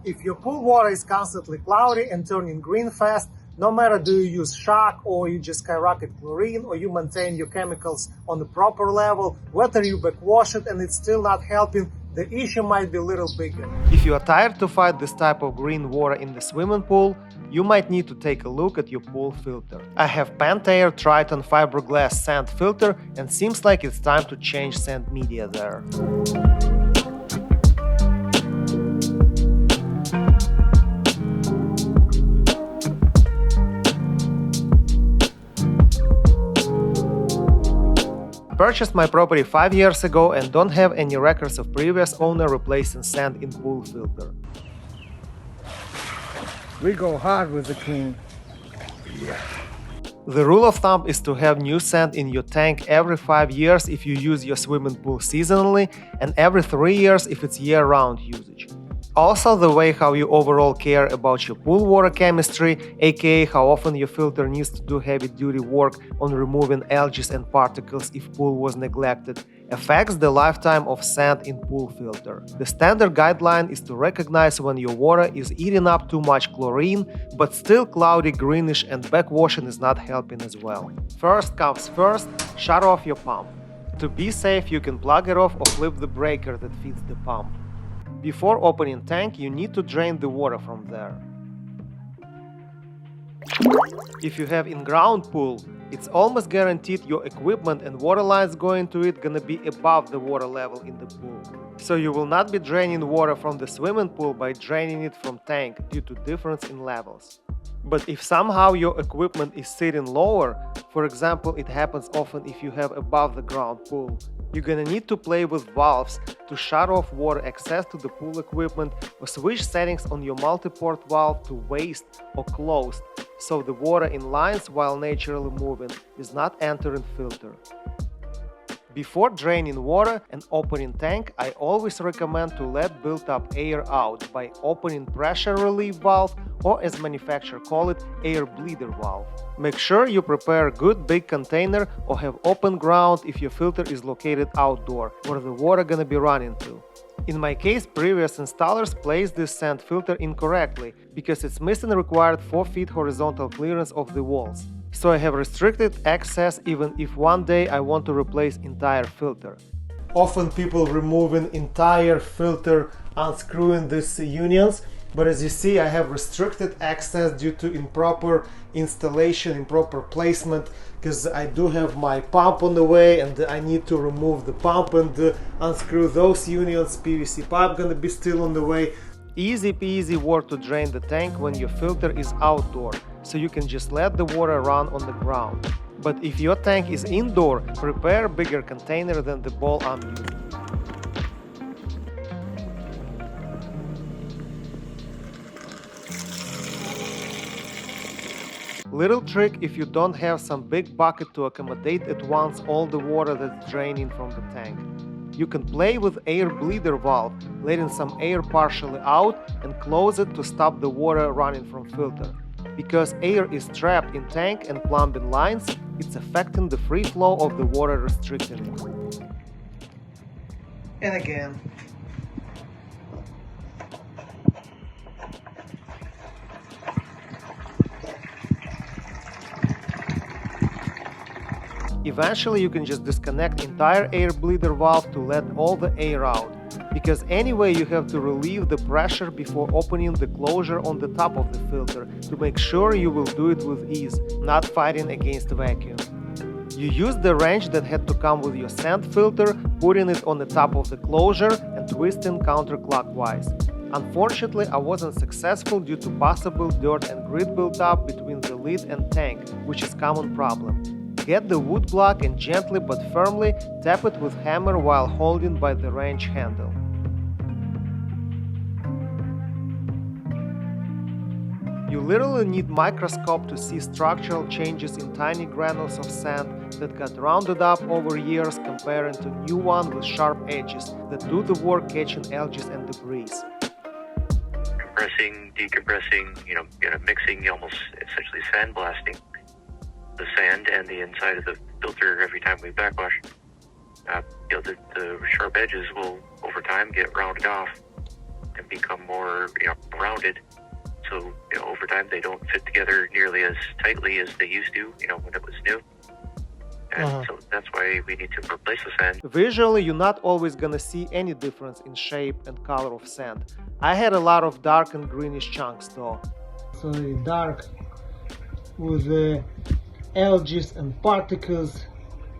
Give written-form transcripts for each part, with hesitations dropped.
If your pool water is constantly cloudy and turning green fast, no matter do you use shock or you just skyrocket chlorine or you maintain your chemicals on the proper level, whether you backwash it and it's still not helping, the issue might be a little bigger. If you are tired to fight this type of green water in the swimming pool, you might need to take a look at your pool filter. I have Pentair Triton fiberglass sand filter and seems like it's time to change sand media there. Purchased my property 5 years ago and don't have any records of previous owner replacing sand in pool filter. We go hard with the clean. Yeah. The rule of thumb is to have new sand in your tank every 5 years if you use your swimming pool seasonally and every 3 years if it's year-round usage. Also, the way how you overall care about your pool water chemistry, aka how often your filter needs to do heavy-duty work on removing algae and particles if pool was neglected, affects the lifetime of sand in pool filter. The standard guideline is to recognize when your water is eating up too much chlorine, but still cloudy, greenish, and backwashing is not helping as well. First comes first, shut off your pump. To be safe, you can plug it off or flip the breaker that feeds the pump. Before opening tank, you need to drain the water from there. If you have in-ground pool, it's almost guaranteed your equipment and water lines going to it gonna be above the water level in the pool. So you will not be draining water from the swimming pool by draining it from tank due to difference in levels. But if somehow your equipment is sitting lower, for example, it happens often if you have above the ground pool, you're gonna need to play with valves to shut off water access to the pool equipment or switch settings on your multi-port valve to waste or closed, so the water in lines while naturally moving is not entering filter. Before draining water and opening tank, I always recommend to let built-up air out by opening pressure relief valve or, as manufacturer call it, air bleeder valve. Make sure you prepare a good big container or have open ground if your filter is located outdoor, where the water gonna be running to. In my case, previous installers placed this sand filter incorrectly because it's missing the required 4 feet horizontal clearance of the walls. So I have restricted access even if one day I want to replace entire filter. Often people removing entire filter, unscrewing these unions, but as you see I have restricted access due to improper installation, improper placement, because I do have my pump on the way and I need to remove the pump and unscrew those unions. PVC pipe gonna be still on the way. Easy peasy work to drain the tank when your filter is outdoor, so you can just let the water run on the ground. But if your tank is indoor, prepare a bigger container than the bowl I'm using. Little trick if you don't have some big bucket to accommodate at once all the water that's draining from the tank. You can play with air bleeder valve, letting some air partially out and close it to stop the water running from filter. Because air is trapped in tank and plumbing lines, it's affecting the free flow of the water, restricting it. And again. Eventually you can just disconnect entire air bleeder valve to let all the air out, because anyway you have to relieve the pressure before opening the closure on the top of the filter to make sure you will do it with ease, not fighting against vacuum. You use the wrench that had to come with your sand filter, putting it on the top of the closure and twisting counterclockwise. Unfortunately, I wasn't successful due to possible dirt and grit built up between the lid and tank, which is a common problem. Get the wood block and gently but firmly tap it with hammer while holding by the wrench handle. You literally need microscope to see structural changes in tiny granules of sand that got rounded up over years comparing to new one with sharp edges that do the work catching algae and debris. Compressing, decompressing, mixing, almost essentially sandblasting the sand and the inside of the filter every time we backwash. The sharp edges will over time get rounded off. and become more, rounded. So, over time they don't fit together nearly as tightly as they used to, when it was new. And so that's why we need to replace the sand. Visually, you're not always gonna see any difference in shape and color of sand. I had a lot of dark and greenish chunks though. So dark with the algae and particles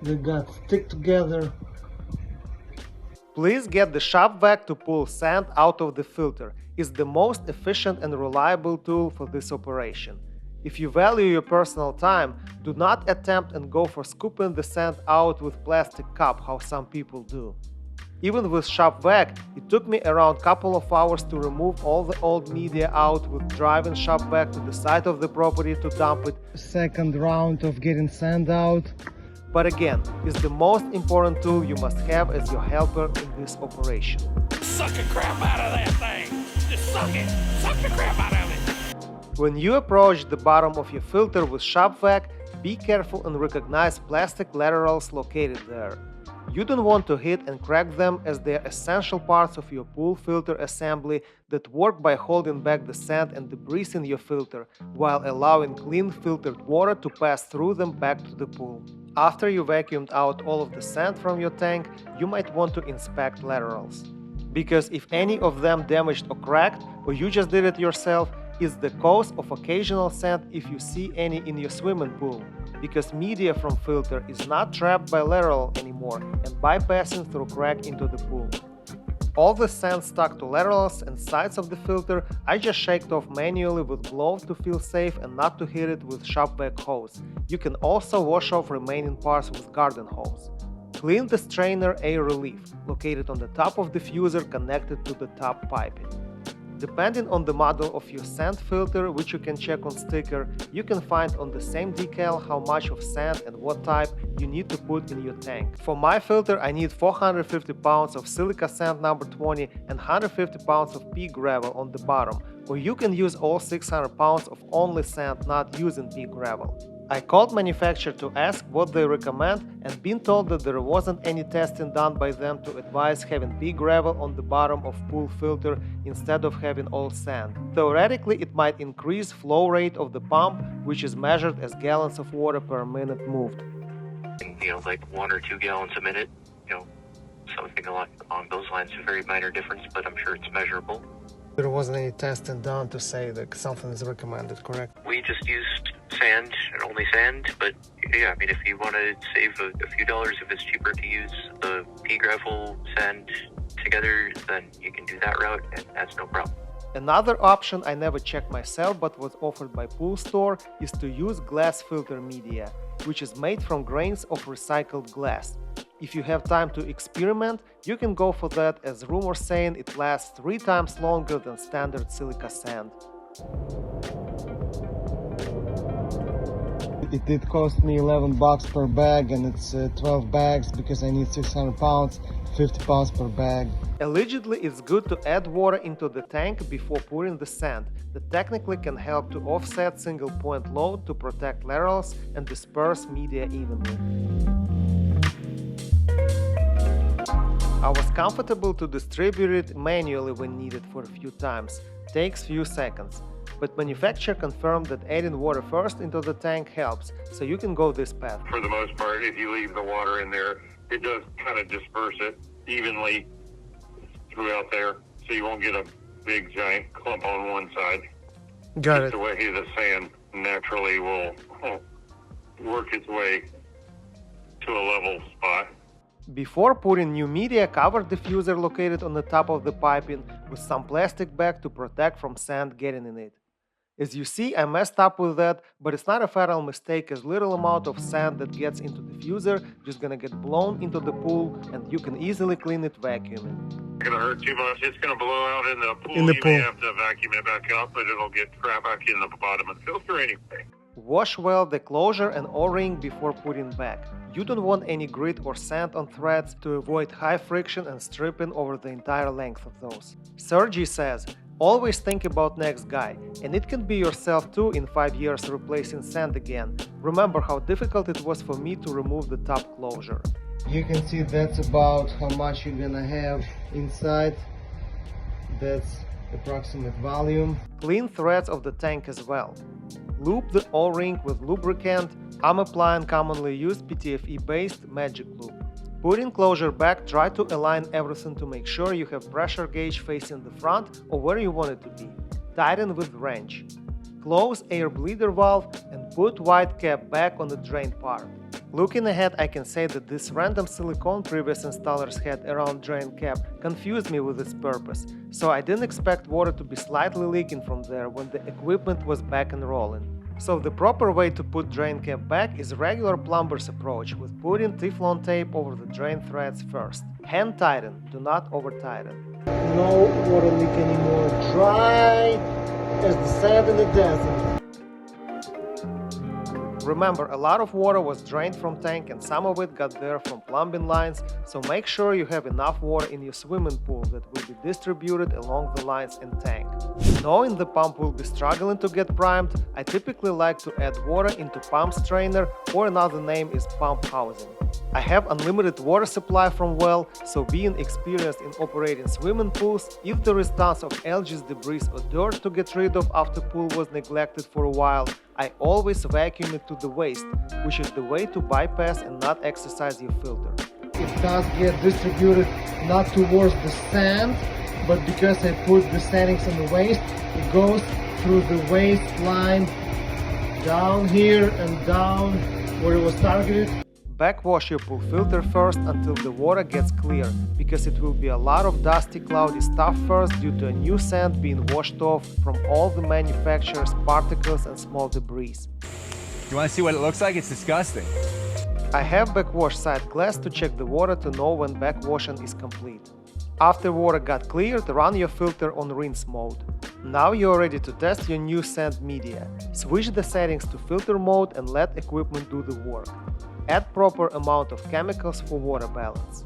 that got stick together. Please get the Shopvac to pull sand out of the filter. It's the most efficient and reliable tool for this operation. If you value your personal time, do not attempt and go for scooping the sand out with plastic cup, how some people do. Even with Shopvac, it took me around couple of hours to remove all the old media out with driving Shopvac to the side of the property to dump it. Second round of getting sand out. But again, it's the most important tool you must have as your helper in this operation. Suck the crap out of that thing! Just suck it! Suck the crap out of it! When you approach the bottom of your filter with Shopvac, be careful and recognize plastic laterals located there. You don't want to hit and crack them as they are essential parts of your pool filter assembly that work by holding back the sand and debris in your filter while allowing clean filtered water to pass through them back to the pool. After you vacuumed out all of the sand from your tank, you might want to inspect laterals. Because if any of them damaged or cracked, or you just did it yourself, it's the cause of occasional sand if you see any in your swimming pool, because media from filter is not trapped by lateral anymore and bypassing through crack into the pool. All the sand stuck to laterals and sides of the filter I just shaked off manually with gloves to feel safe and not to hit it with Shopvac hose. You can also wash off remaining parts with garden hose. Clean the strainer air relief, located on the top of the diffuser connected to the top piping. Depending on the model of your sand filter, which you can check on sticker, you can find on the same decal how much of sand and what type you need to put in your tank. For my filter, I need 450 pounds of silica sand number 20 and 150 pounds of pea gravel on the bottom, or you can use all 600 pounds of only sand not using pea gravel. I called manufacturer to ask what they recommend and been told that there wasn't any testing done by them to advise having pea gravel on the bottom of pool filter instead of having all sand. Theoretically, it might increase flow rate of the pump, which is measured as gallons of water per minute moved. Like 1 or 2 gallons a minute, something along those lines. A very minor difference, but I'm sure it's measurable. There wasn't any testing done to say that something is recommended, correct? We just used sand and only sand, but yeah, if you want to save a few dollars, if it's cheaper to use the pea gravel sand together, then you can do that route, and that's no problem. Another option I never checked myself but was offered by Pool Store is to use glass filter media, which is made from grains of recycled glass. If you have time to experiment, you can go for that, as rumors saying it lasts 3 times longer than standard silica sand. It did cost me $11 per bag, and it's 12 bags because I need 600 pounds, 50 pounds per bag. Allegedly, it's good to add water into the tank before pouring the sand. That technically can help to offset single point load to protect laterals and disperse media evenly. I was comfortable to distribute it manually when needed for a few times. Takes few seconds. But manufacturer confirmed that adding water first into the tank helps, so you can go this path. For the most part, if you leave the water in there, it does kind of disperse it evenly throughout there, so you won't get a big giant clump on one side. Got Just it. the way the sand naturally will work its way to a level spot. Before putting new media, cover diffuser located on the top of the piping with some plastic bag to protect from sand getting in it. As you see, I messed up with that, but it's not a fatal mistake, as little amount of sand that gets into the diffuser just gonna get blown into the pool and you can easily clean it vacuuming. It's gonna hurt too much. It's gonna blow out in the pool. In the you pool. may have to vacuum it back up, but it'll get crap back in the bottom of the filter anyway. Wash well the closure and O-ring before putting back. You don't want any grit or sand on threads to avoid high friction and stripping over the entire length of those. Sergii says, always think about next guy, and it can be yourself too in 5 years replacing sand again. Remember how difficult it was for me to remove the top closure. You can see that's about how much you're gonna have inside That's approximate volume. Clean threads of the tank as well. Lube the O-ring with lubricant. I'm applying commonly used PTFE-based Magic Lube. Put enclosure back, try to align everything to make sure you have pressure gauge facing the front or where you want it to be. Tighten with wrench. Close air bleeder valve and put white cap back on the drain part. Looking ahead, I can say that this random silicone previous installers had around drain cap confused me with its purpose, so I didn't expect water to be slightly leaking from there when the equipment was back and rolling. So the proper way to put drain cap back is regular plumber's approach with putting Teflon tape over the drain threads first. Hand tighten, do not over tighten. No water leak anymore. Dry as the sand in the desert. Remember, a lot of water was drained from tank and some of it got there from plumbing lines, so make sure you have enough water in your swimming pool that will be distributed along the lines in tank. Knowing the pump will be struggling to get primed, I typically like to add water into pump strainer, or another name is pump housing. I have unlimited water supply from well, so being experienced in operating swimming pools, if there is tons of algae, debris or dirt to get rid of after pool was neglected for a while, I always vacuum it to the waste, which is the way to bypass and not exercise your filter. It does get distributed not towards the sand, but because I put the settings on the waste, it goes through the waste line down here and down where it was targeted. Backwash your pool filter first until the water gets clear, because it will be a lot of dusty, cloudy stuff first due to a new sand being washed off from all the manufacturer's particles and small debris. You want to see what it looks like? It's disgusting. I have backwash side glass to check the water to know when backwashing is complete. After water got cleared, run your filter on rinse mode. Now you're ready to test your new sand media. Switch the settings to filter mode and let equipment do the work. Add proper amount of chemicals for water balance.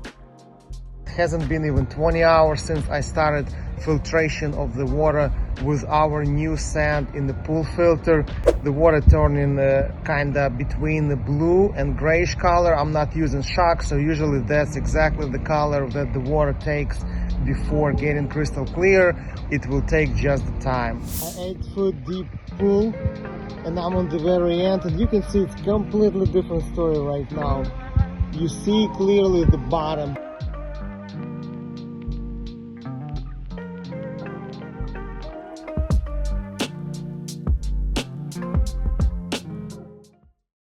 It hasn't been even 20 hours since I started filtration of the water with our new sand in the pool filter. The water turning kinda between the blue and grayish color. I'm not using shock, so usually that's exactly the color that the water takes before getting crystal clear. It will take just the time. 8-foot deep pool, and I'm on the very end, and you can see it's completely different story right now. You see clearly the bottom.